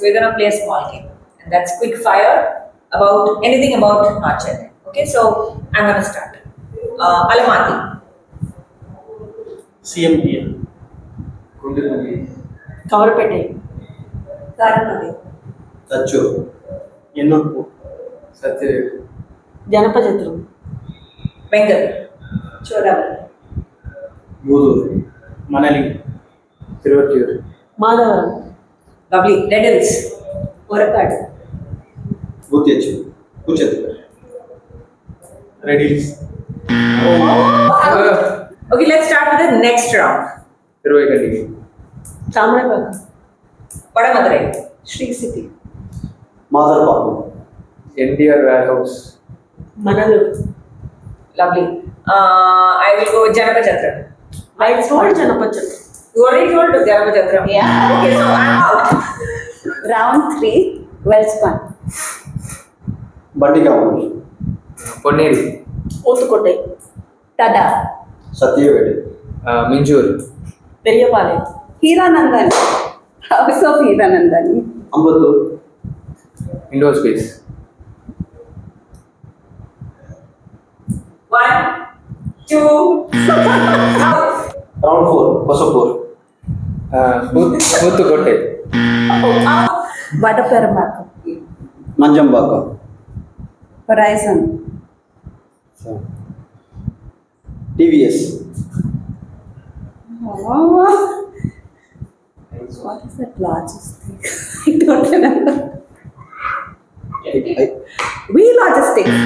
So we're gonna play a small game, and that's quick fire about anything about North Chennai. Okay, so I'm gonna start. Alamati, CMTL, Kavarapettai Karanadi, తచ్చు ఎన్నూర్పు, Sathyavedu Janapachatram Bengal, Choravali, Gudur Manali, Thiruvattur Madhavaram lovely. Red Hills, Orakkad, బూత్యచ్చు కూచెత్తుపేట red hills, Okay, let's start with the next round. తిరువైగండి Thamarapakkam Padamadurai, Sri city మాదర్పాకు NTR warehouse మనలు lovely. I will go with Janapachatra. వైట్ సోడ్ Janapachatram You already told Janapachatra. Yeah. Okay, so I'm out. Round 3, Wellspun. Bandikamuru Ponneri, Uthukottai Tada. Sathyavedu Minjur, Periyapalayam Hiranandan. House of Hiranandan. Ambattur indoor space, 1, 2, out. Round 4 Kosapur Puthukottai, Vadaperambakam. Manjambakkam Horizon. TVS Oh. What is that largest thing? I don't remember. We Logistics.